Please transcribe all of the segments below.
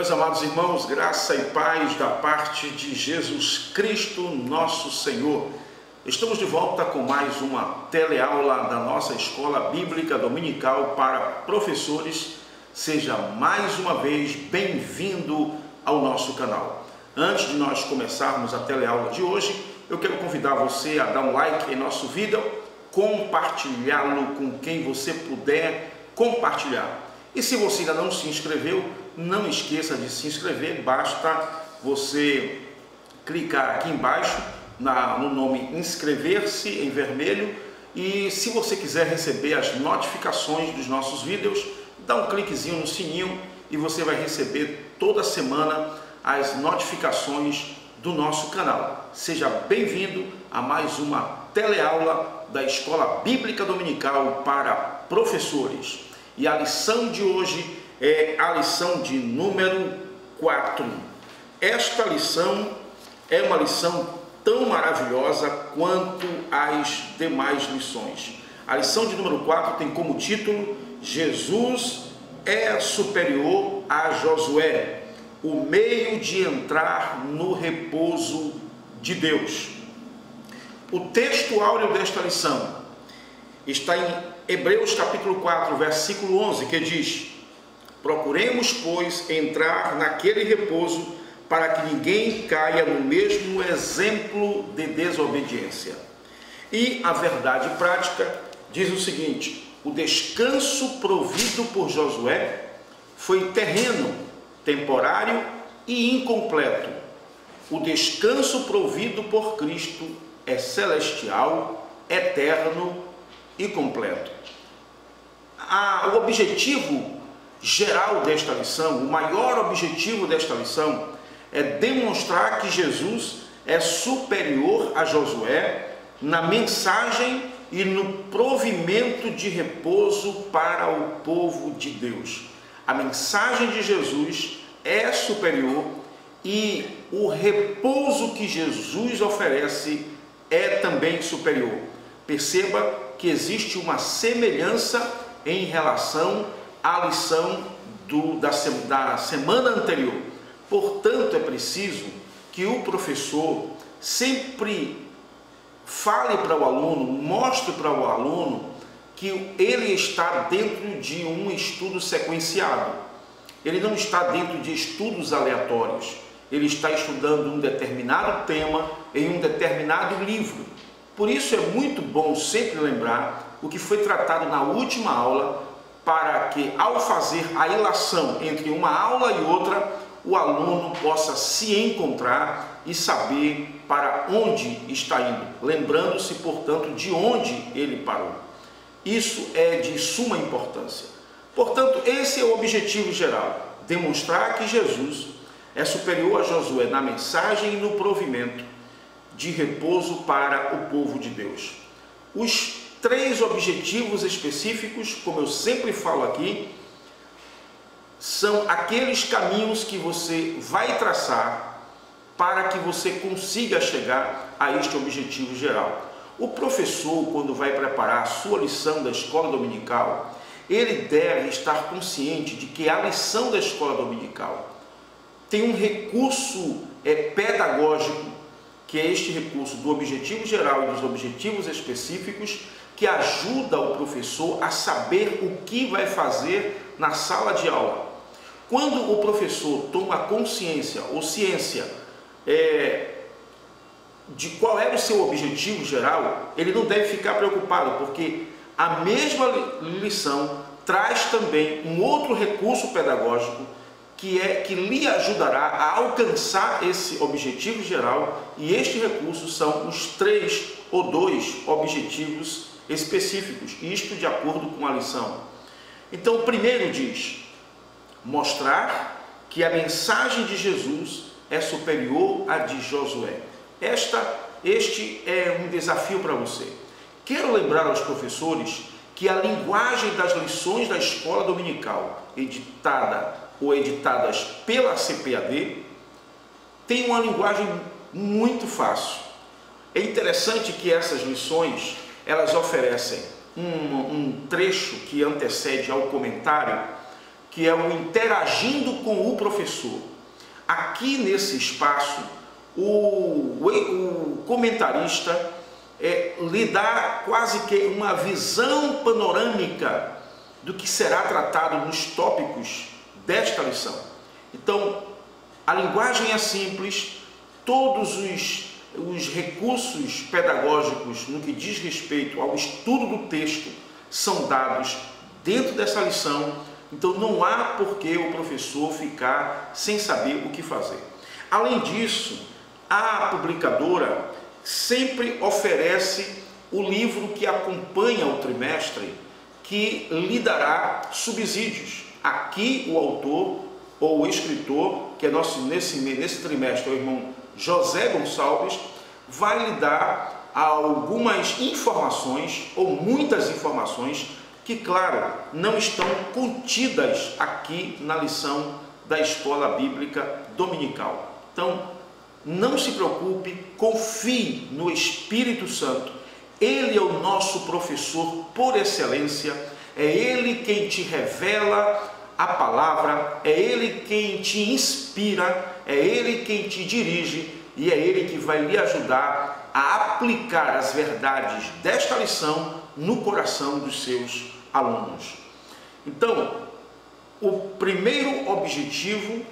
Meus amados irmãos, graça e paz da parte de Jesus Cristo, nosso Senhor. Estamos de volta com mais uma teleaula da nossa Escola Bíblica Dominical para professores. Seja mais uma vez bem-vindo ao nosso canal. Antes de nós começarmos a teleaula de hoje, eu quero convidar você a dar um like em nosso vídeo, compartilhá-lo com quem você puder compartilhar. E se você ainda não se inscreveu, não esqueça de se inscrever, basta você clicar aqui embaixo no nome inscrever-se em vermelho, e se você quiser receber as notificações dos nossos vídeos, dá um cliquezinho no sininho e você vai receber toda semana as notificações do nosso canal. Seja bem-vindo a mais uma teleaula da Escola Bíblica Dominical para professores. E a lição de hoje é a lição de número 4. Esta lição é uma lição tão maravilhosa quanto as demais lições. A lição de número 4 tem como título: Jesus é superior a Josué, o meio de entrar no repouso de Deus. O texto áureo desta lição está em Hebreus capítulo 4, versículo 11, que diz: procuremos, pois, entrar naquele repouso, para que ninguém caia no mesmo exemplo de desobediência. E a verdade prática diz o seguinte: o descanso provido por Josué foi terreno, temporário e incompleto. O descanso provido por Cristo é celestial, eterno e completo. O objetivo geral desta lição, o maior objetivo desta lição, é demonstrar que Jesus é superior a Josué na mensagem e no provimento de repouso para o povo de Deus. A mensagem de Jesus é superior e o repouso que Jesus oferece é também superior. Perceba que existe uma semelhança em relação à lição da semana anterior. Portanto, é preciso que o professor sempre fale para o aluno, mostre para o aluno que ele está dentro de um estudo sequenciado. Ele não está dentro de estudos aleatórios. Ele está estudando um determinado tema em um determinado livro. Por isso é muito bom sempre lembrar o que foi tratado na última aula, para que, ao fazer a ilação entre uma aula e outra, o aluno possa se encontrar e saber para onde está indo, lembrando-se, portanto, de onde ele parou. Isso é de suma importância. Portanto, esse é o objetivo geral: demonstrar que Jesus é superior a Josué na mensagem e no provimento de repouso para o povo de Deus. Os 3 objetivos específicos, como eu sempre falo aqui, são aqueles caminhos que você vai traçar para que você consiga chegar a este objetivo geral. O professor, quando vai preparar a sua lição da escola dominical, ele deve estar consciente de que a lição da escola dominical tem um recurso pedagógico, que é este recurso do objetivo geral e dos objetivos específicos, que ajuda o professor a saber o que vai fazer na sala de aula. Quando o professor toma consciência ou ciência de qual é o seu objetivo geral, ele não deve ficar preocupado, porque a mesma lição traz também um outro recurso pedagógico que lhe ajudará a alcançar esse objetivo geral, e este recurso são os 3 ou 2 objetivos específicos, isto de acordo com a lição. Então, o primeiro diz: mostrar que a mensagem de Jesus é superior à de Josué. Este é um desafio para você. Quero lembrar aos professores que a linguagem das lições da escola dominical, editadas pela CPAD, tem uma linguagem muito fácil. É interessante que essas lições, elas oferecem um trecho que antecede ao comentário, que é o interagindo com o professor. Aqui nesse espaço, o comentarista lhe dá quase que uma visão panorâmica do que será tratado nos tópicos desta lição. Então, a linguagem é simples, todos os recursos pedagógicos no que diz respeito ao estudo do texto são dados dentro dessa lição, então não há por que o professor ficar sem saber o que fazer. Além disso, a publicadora sempre oferece o livro que acompanha o trimestre, que lhe dará subsídios. Aqui o autor ou o escritor, que é nesse trimestre, o irmão José Gonçalves, vai lhe dar algumas informações, ou muitas informações, que, claro, não estão contidas aqui na lição da Escola Bíblica Dominical. Então, não se preocupe, confie no Espírito Santo. Ele é o nosso professor por excelência, é Ele quem te revela a palavra, é Ele quem te inspira, é Ele quem te dirige e é Ele que vai lhe ajudar a aplicar as verdades desta lição no coração dos seus alunos. Então, o primeiro objetivo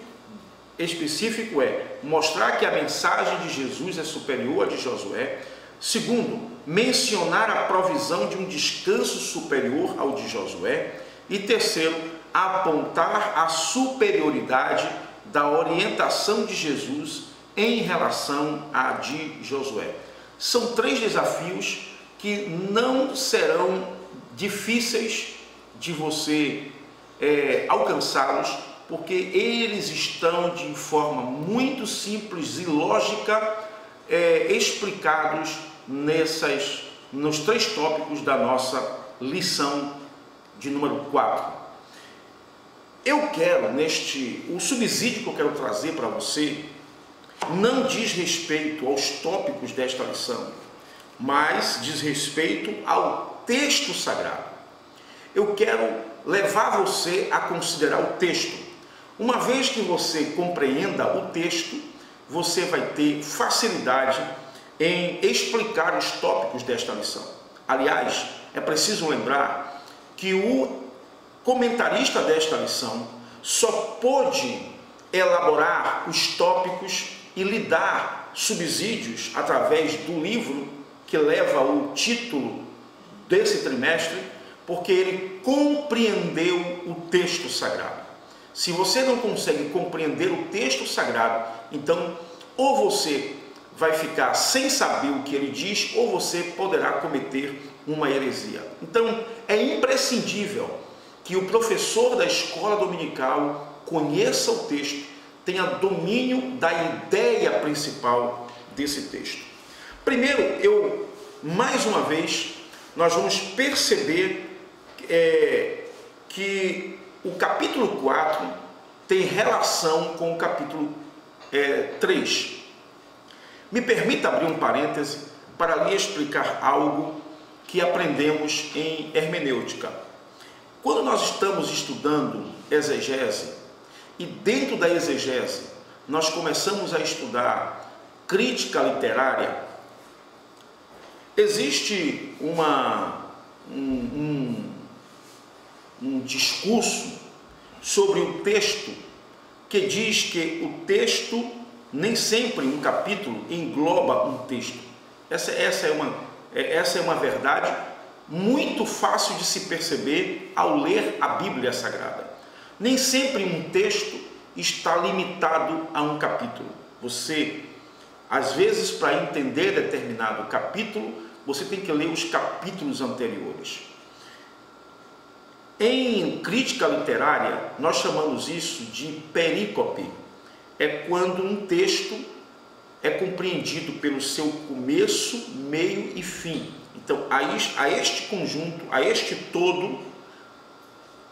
específico é mostrar que a mensagem de Jesus é superior à de Josué. Segundo, mencionar a provisão de um descanso superior ao de Josué. E terceiro, apontar a superioridade da orientação de Jesus em relação à de Josué. São 3 desafios que não serão difíceis de você alcançá-los, porque eles estão de forma muito simples e lógica explicados nos 3 tópicos da nossa lição de número 4. Eu quero, o subsídio que eu quero trazer para você, não diz respeito aos tópicos desta lição, mas diz respeito ao texto sagrado. Eu quero levar você a considerar o texto. Uma vez que você compreenda o texto, você vai ter facilidade em explicar os tópicos desta lição. Aliás, é preciso lembrar que o comentarista desta lição só pôde elaborar os tópicos e lhe dar subsídios através do livro que leva o título desse trimestre, porque ele compreendeu o texto sagrado. Se você não consegue compreender o texto sagrado, então ou você vai ficar sem saber o que ele diz, ou você poderá cometer uma heresia. Então é imprescindível que o professor da escola dominical conheça o texto, tenha domínio da ideia principal desse texto. Primeiro, mais uma vez, nós vamos perceber que o capítulo 4 tem relação com o capítulo 3. Me permita abrir um parêntese para lhe explicar algo que aprendemos em hermenêutica. Quando nós estamos estudando exegese, e dentro da exegese nós começamos a estudar crítica literária, existe um discurso sobre o texto que diz que o texto, nem sempre um capítulo engloba um texto. Essa é uma verdade muito fácil de se perceber ao ler a Bíblia Sagrada. Nem sempre um texto está limitado a um capítulo. Você, às vezes, para entender determinado capítulo, você tem que ler os capítulos anteriores. Em crítica literária, nós chamamos isso de perícope. É quando um texto é compreendido pelo seu começo, meio e fim. Então, a este conjunto, a este todo,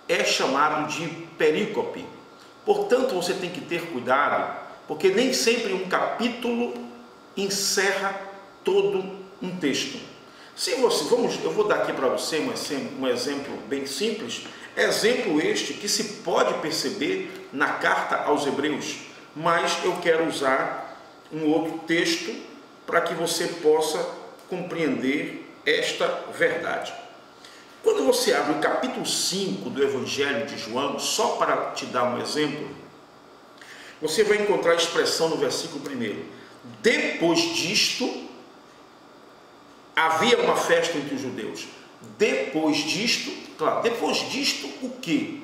é chamado de perícope. Portanto, você tem que ter cuidado, porque nem sempre um capítulo encerra todo um texto. Eu vou dar aqui para você um exemplo bem simples. Exemplo este que se pode perceber na carta aos Hebreus, mas eu quero usar um outro texto para que você possa compreender esta verdade. Quando você abre o capítulo 5 do Evangelho de João, só para te dar um exemplo, você vai encontrar a expressão no versículo 1. Depois disto, havia uma festa entre os judeus. Depois disto, claro, depois disto o quê?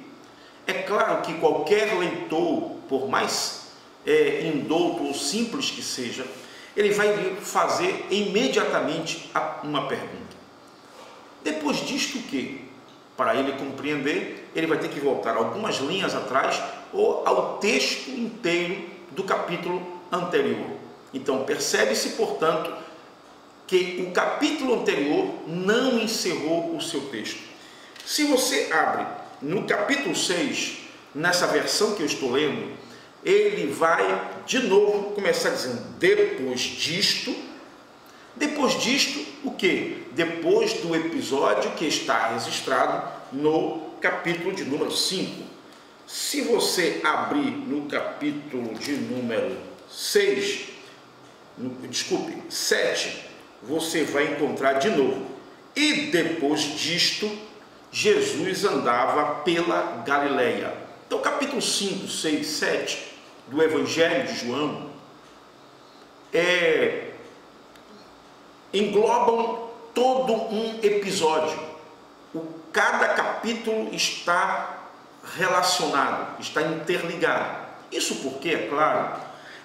É claro que qualquer leitor, por mais indouto ou simples que seja, ele vai fazer imediatamente uma pergunta. Depois disto o quê? Para ele compreender, ele vai ter que voltar algumas linhas atrás ou ao texto inteiro do capítulo anterior. Então, percebe-se, portanto, que o capítulo anterior não encerrou o seu texto. Se você abre no capítulo 6, nessa versão que eu estou lendo, ele vai de novo começar dizendo, depois disto o que? Depois do episódio que está registrado no capítulo de número 5. Se você abrir no capítulo de número 7, você vai encontrar de novo. E depois disto, Jesus andava pela Galileia. Então, capítulo 5, 6, 7 do Evangelho de João englobam todo um episódio. Cada capítulo está relacionado, está interligado. Isso porque, é claro,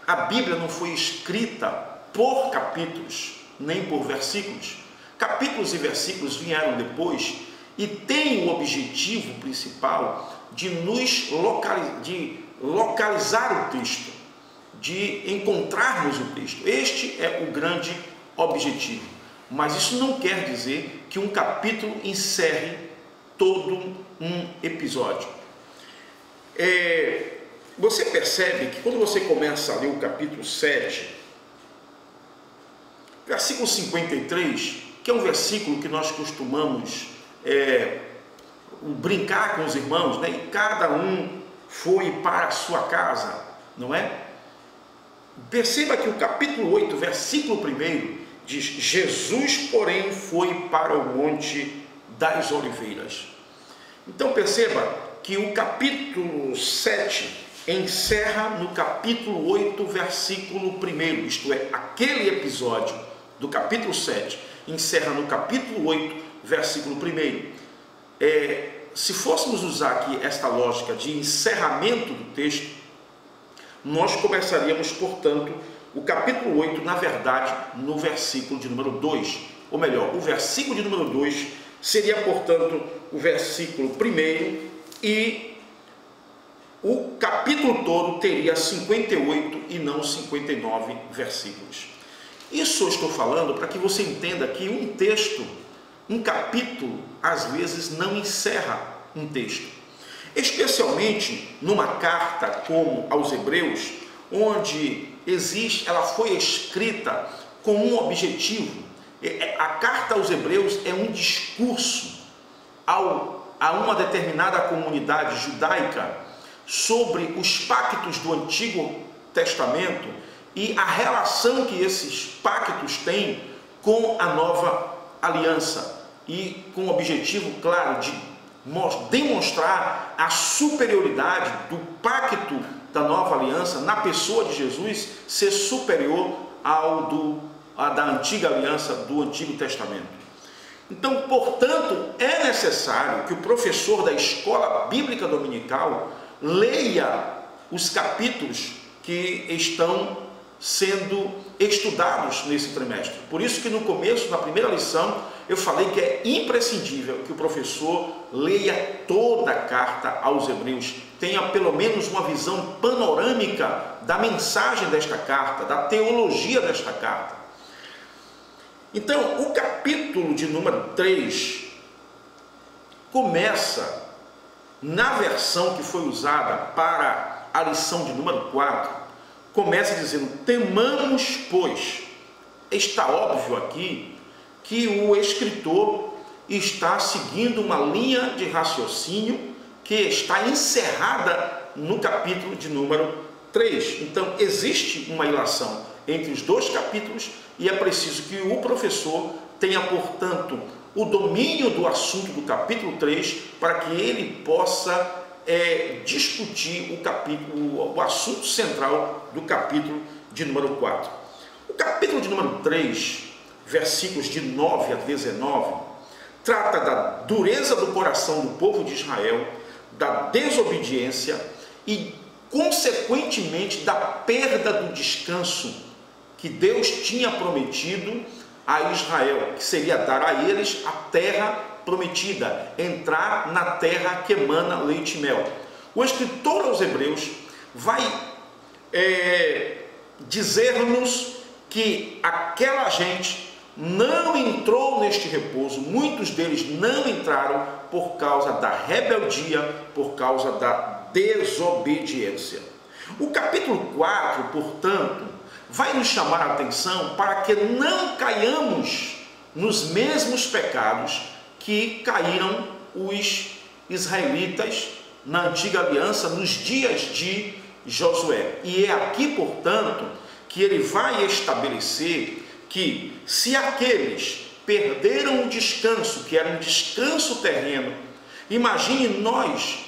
a Bíblia não foi escrita por capítulos, nem por versículos. Capítulos e versículos vieram depois e têm o objetivo principal de localizar o texto, de encontrarmos o texto. Este é o grande objetivo. Mas isso não quer dizer que um capítulo encerre todo um episódio. Você percebe que quando você começa a ler o capítulo 7, versículo 53, que é um versículo que nós costumamos brincar com os irmãos, né? E cada um foi para a sua casa, não é? Perceba que o capítulo 8, versículo 1, diz, Jesus, porém, foi para o Monte das Oliveiras. Então perceba que o capítulo 7 encerra no capítulo 8, versículo 1, isto é, aquele episódio do capítulo 7 encerra no capítulo 8, versículo 1. Se fôssemos usar aqui esta lógica de encerramento do texto, nós começaríamos, portanto, o capítulo 8, na verdade, no versículo de número 2. Ou melhor, o versículo de número 2 seria, portanto, o versículo 1 e o capítulo todo teria 58 e não 59 versículos. Isso eu estou falando para que você entenda que um texto, um capítulo, às vezes não encerra um texto. Especialmente numa carta como aos Hebreus, onde ela foi escrita com um objetivo. A carta aos Hebreus é um discurso a uma determinada comunidade judaica sobre os pactos do Antigo Testamento e a relação que esses pactos têm com a nova aliança, e com o objetivo, claro, de demonstrar a superioridade do pacto da nova aliança na pessoa de Jesus ser superior da antiga aliança do Antigo Testamento. Então, portanto, é necessário que o professor da escola bíblica dominical leia os capítulos que estão sendo estudados nesse trimestre. Por isso que no começo, na primeira lição, eu falei que é imprescindível que o professor leia toda a carta aos Hebreus, tenha pelo menos uma visão panorâmica da mensagem desta carta, da teologia desta carta. Então, o capítulo de número 3 começa, na versão que foi usada para a lição de número 4, começa dizendo, temamos, pois. Está óbvio aqui que o escritor está seguindo uma linha de raciocínio que está encerrada no capítulo de número 3. Então, existe uma ilação entre os dois capítulos e é preciso que o professor tenha, portanto, o domínio do assunto do capítulo 3 para que ele possa discutir o assunto central do capítulo de número 4. O capítulo de número 3, versículos de 9 a 19, trata da dureza do coração do povo de Israel, da desobediência e, consequentemente, da perda do descanso que Deus tinha prometido a Israel, que seria dar a eles a terra prometida, entrar na terra que emana leite e mel. O escritor aos Hebreus vai dizer-nos que aquela gente não entrou neste repouso, muitos deles não entraram por causa da rebeldia, por causa da desobediência. O capítulo 4, portanto, vai nos chamar a atenção para que não caiamos nos mesmos pecados que caíram os israelitas na antiga aliança nos dias de Josué. E é aqui, portanto, que ele vai estabelecer que se aqueles perderam o descanso, que era um descanso terreno, imagine nós,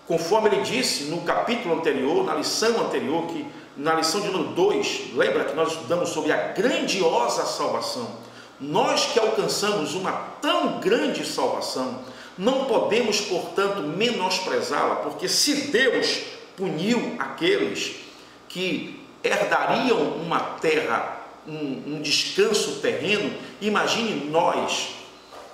conforme ele disse no capítulo anterior, na lição anterior, que na lição de número 2, lembra que nós estudamos sobre a grandiosa salvação. Nós que alcançamos uma tão grande salvação, não podemos, portanto, menosprezá-la, porque se Deus puniu aqueles que herdariam uma terra, um descanso terreno, imagine nós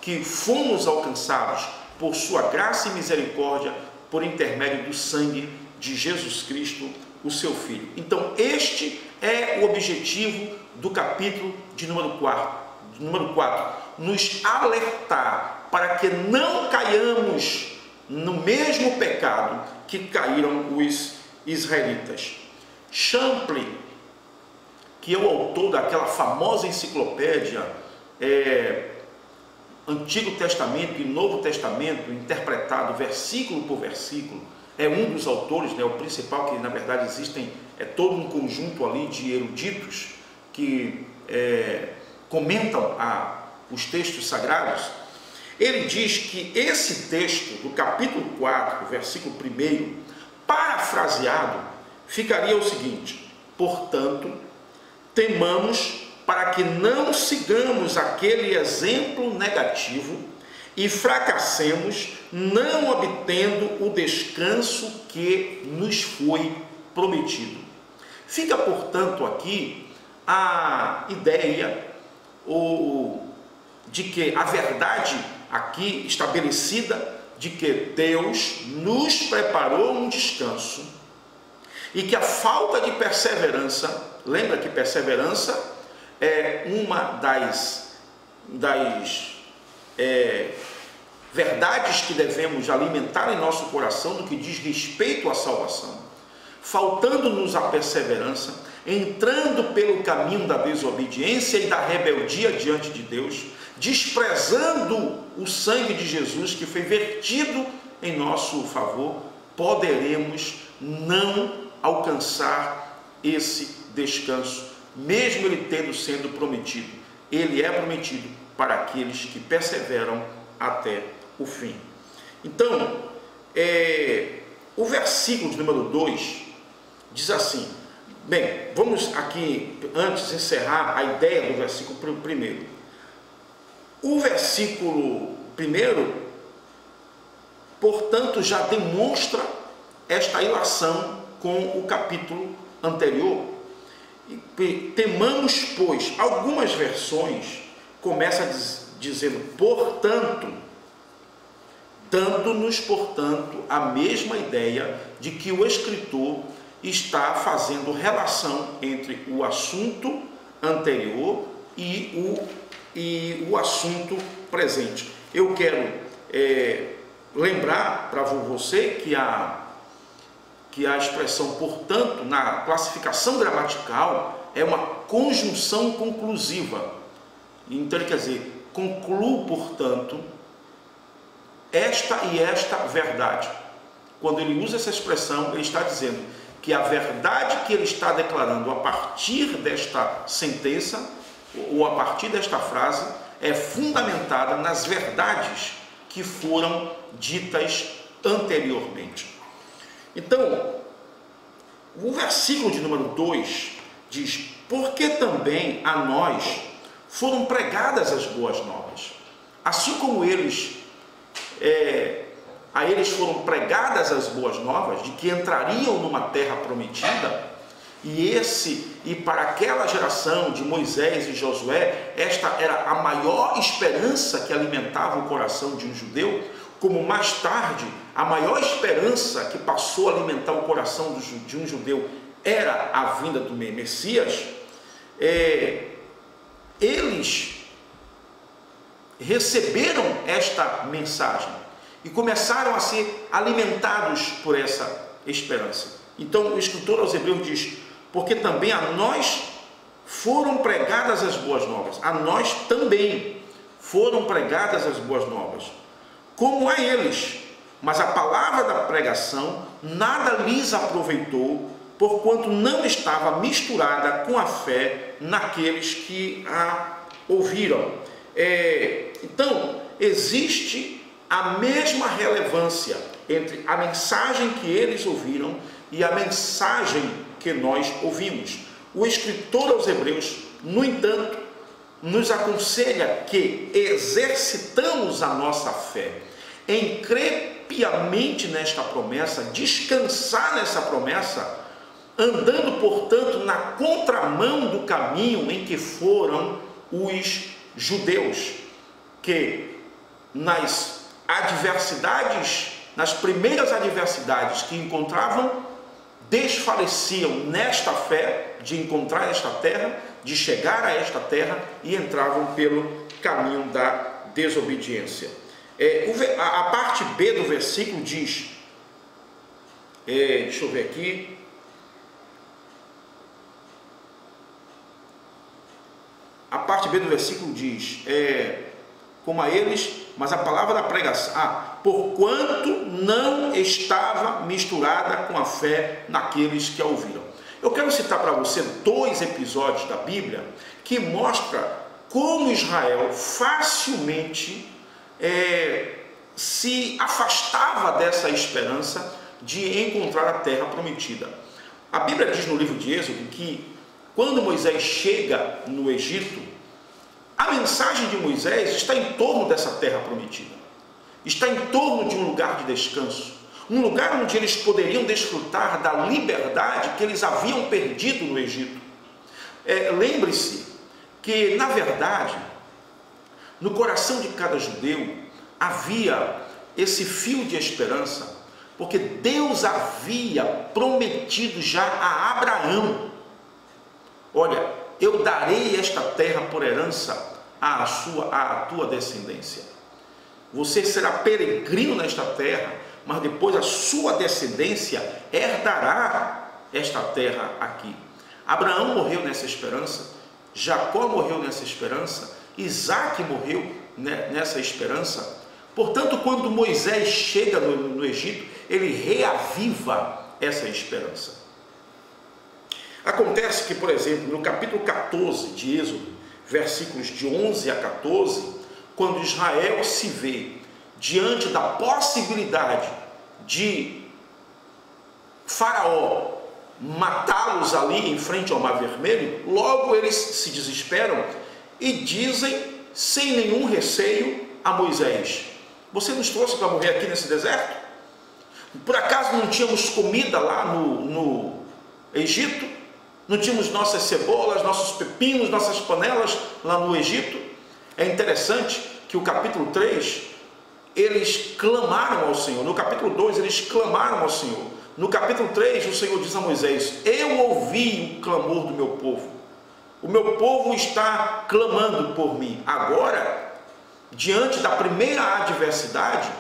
que fomos alcançados por sua graça e misericórdia por intermédio do sangue de Jesus Cristo, o seu Filho. Então, este é o objetivo do capítulo de número 4, nos alertar para que não caiamos no mesmo pecado que caíram os israelitas. Champlin, que é o autor daquela famosa enciclopédia Antigo Testamento e Novo Testamento, interpretado versículo por versículo, é um dos autores, o principal, que na verdade existem, é todo um conjunto ali de eruditos que comentam os textos sagrados. Ele diz que esse texto, do capítulo 4, versículo 1, parafraseado, ficaria o seguinte: portanto, temamos para que não sigamos aquele exemplo negativo e fracassemos, não obtendo o descanso que nos foi prometido. Fica, portanto, aqui a ideia de que a verdade aqui estabelecida de que Deus nos preparou um descanso e que a falta de perseverança, lembra que perseverança é uma das verdades que devemos alimentar em nosso coração no que diz respeito à salvação. Faltando-nos a perseverança, entrando pelo caminho da desobediência e da rebeldia diante de Deus, desprezando o sangue de Jesus que foi vertido em nosso favor, poderemos não alcançar esse descanso, mesmo ele tendo sido prometido. Ele é prometido para aqueles que perseveram até o fim. Então, o versículo de número 2 diz assim, bem, vamos aqui antes encerrar a ideia do versículo 1. O versículo 1, portanto, já demonstra esta ilação com o capítulo anterior. Temamos, pois, algumas versões começam dizendo, portanto, dando-nos, portanto, a mesma ideia de que o escritor está fazendo relação entre o assunto anterior e o assunto presente. Eu quero lembrar para você que a expressão portanto, na classificação gramatical, é uma conjunção conclusiva. Então, quer dizer, concluo, portanto, esta e esta verdade. quando ele usa essa expressão, ele está dizendo que a verdade que ele está declarando a partir desta sentença, ou a partir desta frase, é fundamentada nas verdades que foram ditas anteriormente. Então, o versículo de número 2 diz: porque também a nós foram pregadas as boas novas. Assim como a eles foram pregadas as boas novas de que entrariam numa terra prometida, e para aquela geração de Moisés e Josué, esta era a maior esperança que alimentava o coração de um judeu, como mais tarde a maior esperança que passou a alimentar o coração de um judeu era a vinda do Messias. Eles receberam esta mensagem e começaram a ser alimentados por essa esperança. Então o escritor aos Hebreus diz: porque também a nós foram pregadas as boas novas. A nós também foram pregadas as boas novas, como a eles. Mas a palavra da pregação nada lhes aproveitou, porquanto não estava misturada com a fé naqueles que a ouviram. Então, existe a mesma relevância entre a mensagem que eles ouviram e a mensagem que nós ouvimos. O escritor aos Hebreus, no entanto, nos aconselha que exercitamos a nossa fé em crer piamente nesta promessa, descansar nessa promessa, andando, portanto, na contramão do caminho em que foram os judeus, que nas adversidades, nas primeiras adversidades que encontravam, desfaleciam nesta fé de encontrar esta terra, de chegar a esta terra, e entravam pelo caminho da desobediência. A parte B do versículo diz, deixa eu ver aqui, a parte B do versículo diz, como a eles, mas a palavra da pregação, porquanto não estava misturada com a fé naqueles que a ouviram. Eu quero citar para você 2 episódios da Bíblia que mostram como Israel facilmente se afastava dessa esperança de encontrar a terra prometida. A Bíblia diz no livro de Êxodo que quando Moisés chega no Egito, a mensagem de Moisés está em torno dessa terra prometida, está em torno de um lugar de descanso, um lugar onde eles poderiam desfrutar da liberdade que eles haviam perdido no Egito. Lembre-se que, na verdade, no coração de cada judeu havia esse fio de esperança, porque Deus havia prometido já a Abraão: olha, eu darei esta terra por herança à tua descendência. Você será peregrino nesta terra, mas depois a sua descendência herdará esta terra aqui. Abraão morreu nessa esperança, Jacó morreu nessa esperança, Isaac morreu nessa esperança. Portanto, quando Moisés chega no Egito, ele reaviva essa esperança. Acontece que, por exemplo, no capítulo 14 de Êxodo, versículos de 11 a 14, quando Israel se vê diante da possibilidade de Faraó matá-los ali em frente ao Mar Vermelho, logo eles se desesperam e dizem, sem nenhum receio, a Moisés: você nos trouxe para morrer aqui nesse deserto? Por acaso não tínhamos comida lá no Egito? Não tínhamos nossas cebolas, nossos pepinos, nossas panelas lá no Egito? É interessante que o capítulo 3, eles clamaram ao Senhor. No capítulo 2, eles clamaram ao Senhor. No capítulo 3, o Senhor diz a Moisés: eu ouvi o clamor do meu povo. O meu povo está clamando por mim. Agora, diante da primeira adversidade,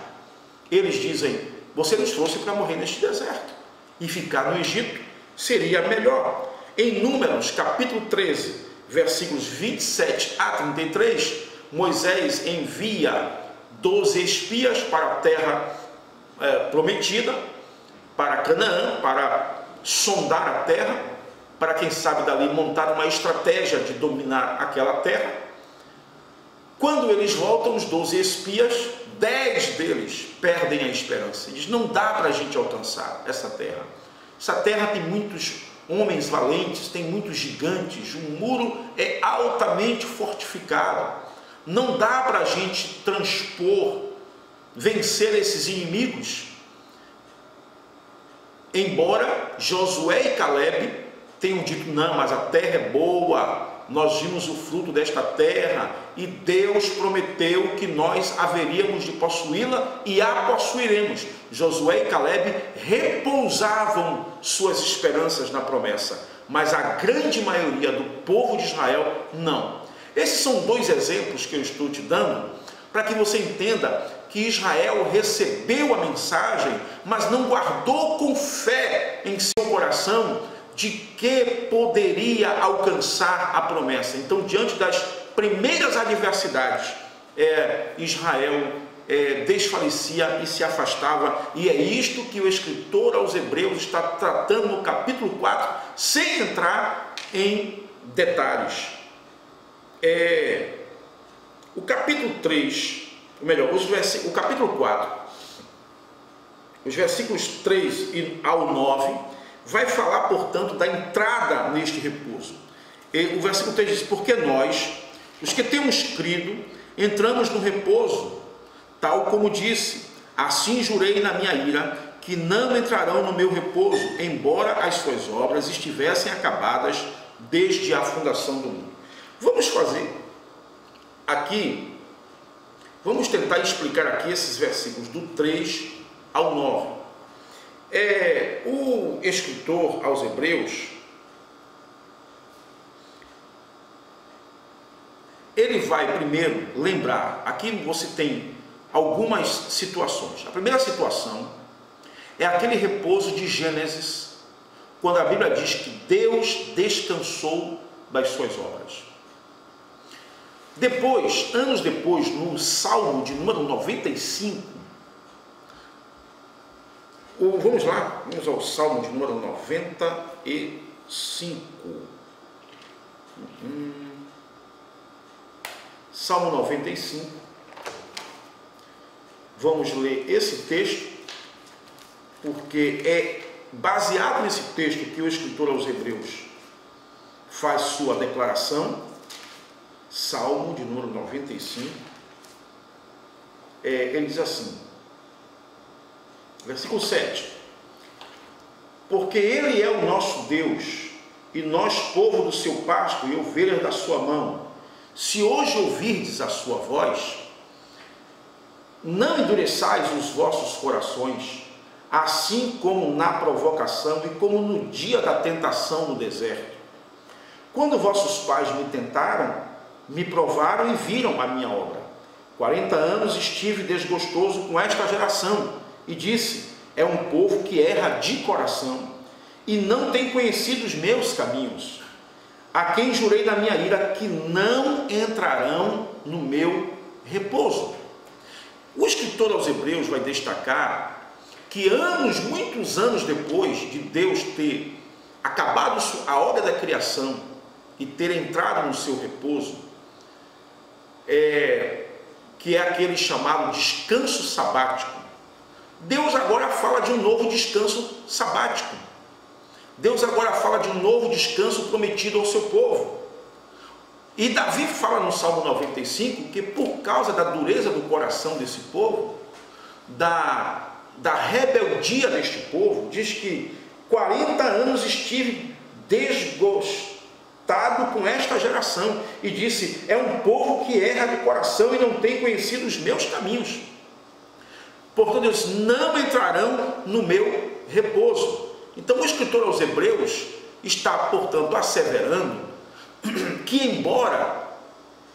eles dizem: você nos trouxe para morrer neste deserto, e ficar no Egito seria melhor. Em Números, capítulo 13, versículos 27 a 33, Moisés envia 12 espias para a terra prometida, para Canaã, para sondar a terra, para quem sabe dali montar uma estratégia de dominar aquela terra. Quando eles voltam, os 12 espias, 10 deles perdem a esperança. Diz: não dá para a gente alcançar essa terra. Essa terra tem muitos homens valentes, tem muitos gigantes, o muro é altamente fortificado. Não dá para a gente transpor, vencer esses inimigos. Embora Josué e Caleb tenham dito: não, mas a terra é boa, nós vimos o fruto desta terra e Deus prometeu que nós haveríamos de possuí-la e a possuiremos. Josué e Caleb repousavam suas esperanças na promessa, mas a grande maioria do povo de Israel não. Esses são 2 exemplos que eu estou te dando para que você entenda que Israel recebeu a mensagem, mas não guardou com fé em seu coração de que poderia alcançar a promessa. Então, diante das primeiras adversidades, Israel desfalecia e se afastava, e é isto que o escritor aos Hebreus está tratando no capítulo 4, sem entrar em detalhes. O capítulo 3, ou melhor, o capítulo 4, os versículos 3 ao 9, vai falar, portanto, da entrada neste repouso. O versículo 3 diz: porque nós, os que temos crido, entramos no repouso, tal como disse: assim jurei na minha ira, que não entrarão no meu repouso, embora as suas obras estivessem acabadas desde a fundação do mundo. Vamos fazer aqui, vamos tentar explicar aqui esses versículos do 3 ao 9. O escritor aos Hebreus, ele vai primeiro lembrar, aqui você tem algumas situações. A primeira situação é aquele repouso de Gênesis, quando a Bíblia diz que Deus descansou das suas obras. Depois, anos depois, no Salmo de número 95, vamos lá, vamos ao Salmo de número 95. Salmo 95. Vamos ler esse texto, porque é baseado nesse texto que o escritor aos Hebreus faz sua declaração. Salmo de número 95. Ele diz assim, versículo 7: porque Ele é o nosso Deus, e nós povo do seu pasto e ovelhas da sua mão. Se hoje ouvirdes a sua voz, não endureçais os vossos corações, assim como na provocação e como no dia da tentação no deserto. Quando vossos pais me tentaram, me provaram e viram a minha obra. 40 anos estive desgostoso com esta geração, e disse: é um povo que erra de coração, e não tem conhecido os meus caminhos, a quem jurei na minha ira que não entrarão no meu repouso. O escritor aos Hebreus vai destacar que muitos anos depois de Deus ter acabado a obra da criação e ter entrado no seu repouso, que é aquele chamado descanso sabático, Deus agora fala de um novo descanso sabático. Deus agora fala de um novo descanso prometido ao seu povo. E Davi fala no Salmo 95 que por causa da dureza do coração desse povo, da rebeldia deste povo, diz que 40 anos estive desgostado com esta geração, e disse: é um povo que erra de coração e não tem conhecido os meus caminhos. Portanto, eles não entrarão no meu repouso. Então, o escritor aos Hebreus está, portanto, asseverando que, embora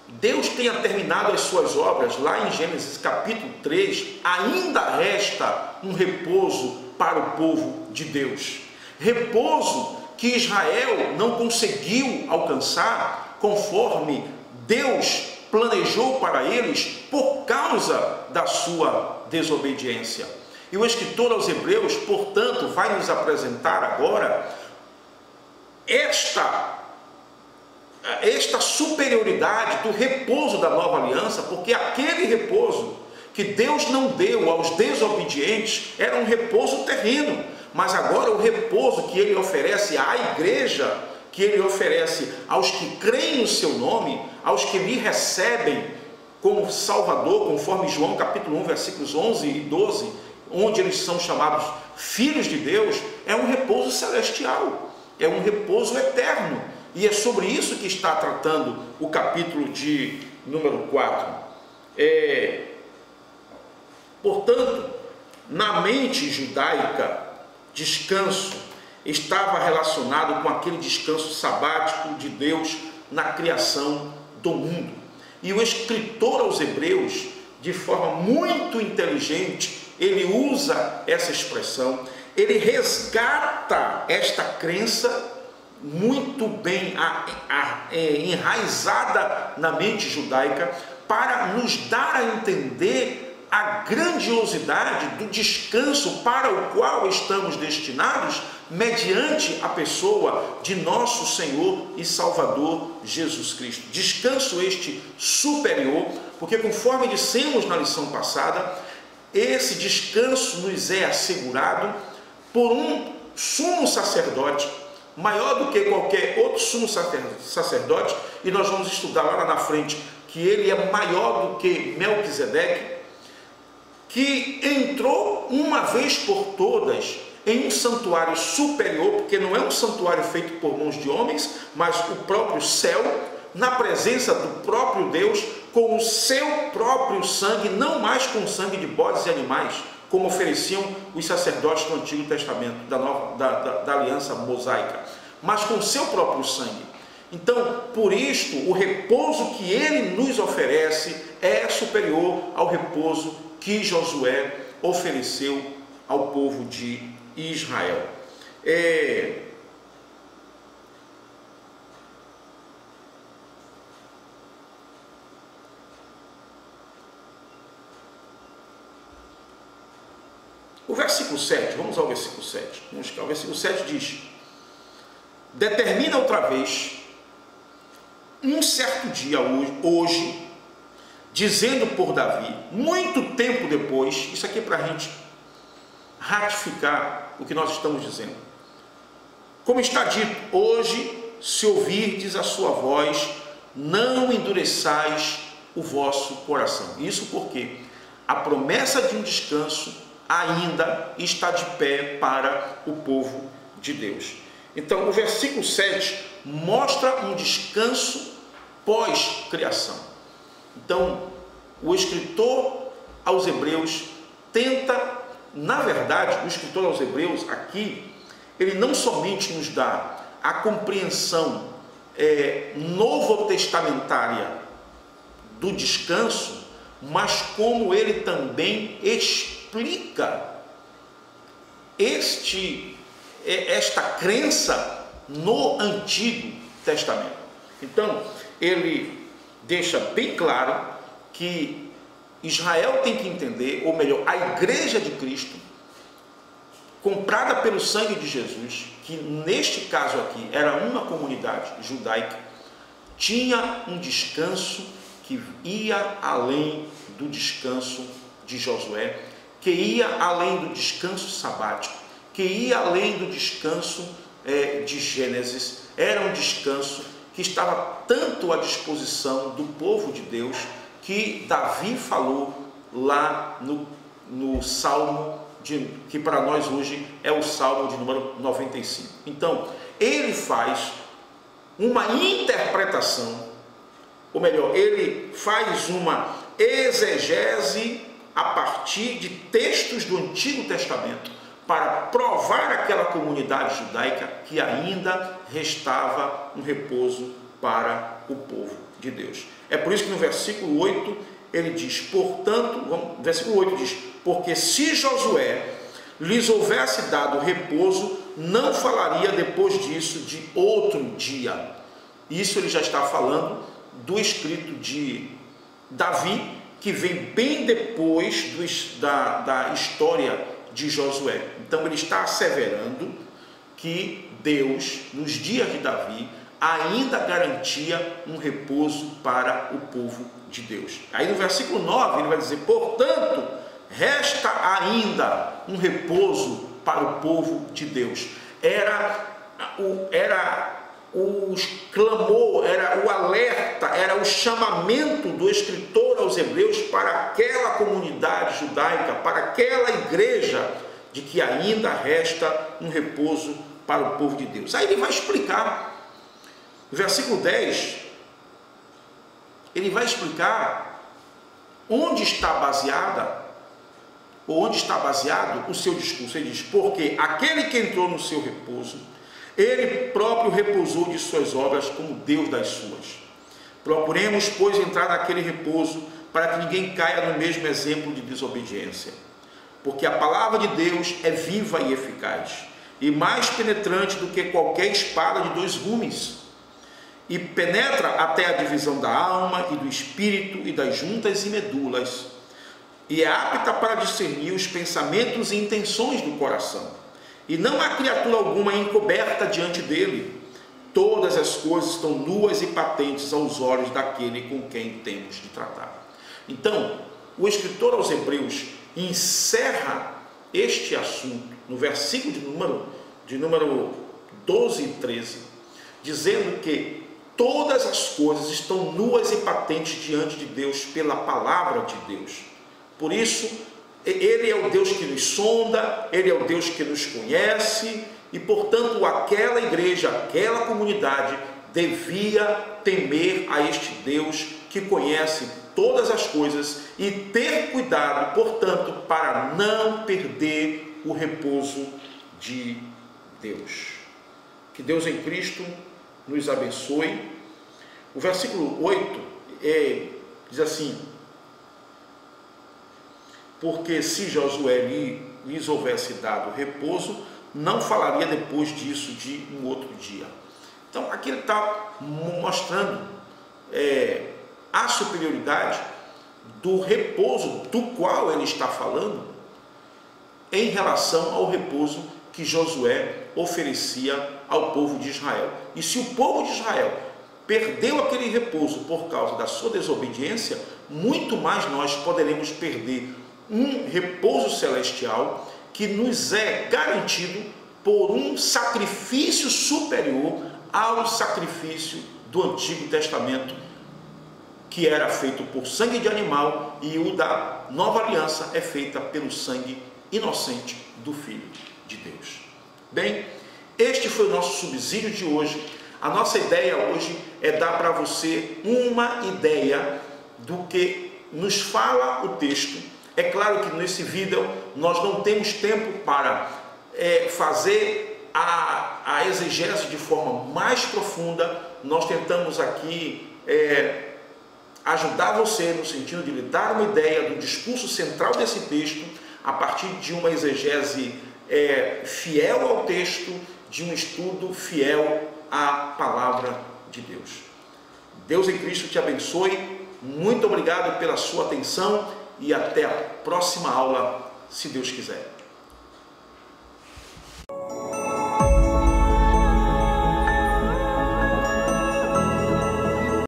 Deus tenha terminado as suas obras lá em Gênesis capítulo 3, ainda resta um repouso para o povo de Deus. Repouso que Israel não conseguiu alcançar conforme Deus planejou para eles por causa da sua desobediência. E o escritor aos Hebreus, portanto, vai nos apresentar agora esta superioridade do repouso da nova aliança, porque aquele repouso que Deus não deu aos desobedientes era um repouso terreno, mas agora o repouso que ele oferece à igreja, que ele oferece aos que creem no seu nome, aos que lhe recebem como Salvador, conforme João capítulo 1, versículos 11 e 12, onde eles são chamados filhos de Deus, é um repouso celestial, é um repouso eterno. E é sobre isso que está tratando o capítulo de número 4. Portanto, na mente judaica, descanso estava relacionado com aquele descanso sabático de Deus na criação do mundo. E o escritor aos Hebreus, de forma muito inteligente, ele usa essa expressão, ele resgata esta crença muito bem enraizada na mente judaica, para nos dar a entender a grandiosidade do descanso para o qual estamos destinados mediante a pessoa de nosso Senhor e Salvador Jesus Cristo. Descanso este superior, porque conforme dissemos na lição passada, esse descanso nos é assegurado por um sumo sacerdote, maior do que qualquer outro sumo sacerdote, e nós vamos estudar lá na frente que ele é maior do que Melquisedeque, que entrou uma vez por todas em um santuário superior, porque não é um santuário feito por mãos de homens, mas o próprio céu, na presença do próprio Deus, com o seu próprio sangue, não mais com o sangue de bodes e animais, como ofereciam os sacerdotes do Antigo Testamento, da aliança mosaica, mas com o seu próprio sangue. Então, por isto, o repouso que ele nos oferece é superior ao repouso que Josué ofereceu ao povo de Israel. O versículo 7, vamos ao versículo 7. Vamos ficar. O versículo 7 diz: determina outra vez, um certo dia hoje, dizendo por Davi, muito tempo depois, isso aqui é para a gente ratificar o que nós estamos dizendo. Como está dito, hoje, se ouvirdes a sua voz, não endureçais o vosso coração. Isso porque a promessa de um descanso ainda está de pé para o povo de Deus. Então, o versículo 7 mostra um descanso pós-criação. Então, o escritor aos Hebreus tenta, na verdade, o escritor aos Hebreus aqui, ele não somente nos dá a compreensão novo-testamentária do descanso, mas como ele também explica esta crença no Antigo Testamento. Então, ele deixa bem claro que Israel tem que entender, ou melhor, a igreja de Cristo, comprada pelo sangue de Jesus, que neste caso aqui era uma comunidade judaica, tinha um descanso que ia além do descanso de Josué, que ia além do descanso sabático, que ia além do descanso de Gênesis. Era um descanso que estava tanto à disposição do povo de Deus, que Davi falou lá no Salmo, que para nós hoje é o Salmo de número 95. Então, ele faz uma interpretação, ou melhor, ele faz uma exegese a partir de textos do Antigo Testamento, para provar àquela comunidade judaica que ainda restava um repouso para o povo de Deus. É por isso que no versículo 8 ele diz, portanto, versículo 8 diz, porque se Josué lhes houvesse dado repouso, não falaria depois disso de outro dia. Isso ele já está falando do escrito de Davi, que vem bem depois da história de Josué. Então ele está asseverando que Deus, nos dias de Davi, ainda garantia um repouso para o povo de Deus. Aí no versículo 9 ele vai dizer: portanto, resta ainda um repouso para o povo de Deus. Era o clamor, era o alerta, era o chamamento do escritor aos Hebreus para aquela comunidade judaica, para aquela igreja, de que ainda resta um repouso para o povo de Deus. Aí ele vai explicar, no versículo 10, ele vai explicar onde está baseada, ou onde está baseado o seu discurso. Ele diz: porque aquele que entrou no seu repouso, ele próprio repousou de suas obras como Deus das suas. Procuremos, pois, entrar naquele repouso, para que ninguém caia no mesmo exemplo de desobediência. Porque a palavra de Deus é viva e eficaz, e mais penetrante do que qualquer espada de dois gumes, e penetra até a divisão da alma e do espírito e das juntas e medulas, e é apta para discernir os pensamentos e intenções do coração. E não há criatura alguma encoberta diante dele. Todas as coisas estão nuas e patentes aos olhos daquele com quem temos de tratar. Então, o escritor aos Hebreus encerra este assunto no versículo de número 12 e 13, dizendo que todas as coisas estão nuas e patentes diante de Deus pela palavra de Deus. Por isso, Ele é o Deus que nos sonda, Ele é o Deus que nos conhece, e portanto aquela igreja, aquela comunidade devia temer a este Deus que conhece todas as coisas e ter cuidado, portanto, para não perder o repouso de Deus. Que Deus em Cristo nos abençoe. O versículo 8 diz assim: porque se Josué lhes houvesse dado repouso, não falaria depois disso de um outro dia. Então aqui ele está mostrando a superioridade do repouso do qual ele está falando em relação ao repouso que Josué oferecia ao povo de Israel. E se o povo de Israel perdeu aquele repouso por causa da sua desobediência, muito mais nós poderemos perder um repouso celestial que nos é garantido por um sacrifício superior ao sacrifício do Antigo Testamento, que era feito por sangue de animal, e o da nova aliança é feita pelo sangue inocente do Filho de Deus. Bem, este foi o nosso subsídio de hoje. A nossa ideia hoje é dar para você uma ideia do que nos fala o texto. É claro que nesse vídeo nós não temos tempo para fazer a exegese de forma mais profunda. Nós tentamos aqui ajudar você no sentido de lhe dar uma ideia do discurso central desse texto, a partir de uma exegese fiel ao texto, de um estudo fiel à palavra de Deus. Deus em Cristo te abençoe. Muito obrigado pela sua atenção e até a próxima aula, se Deus quiser.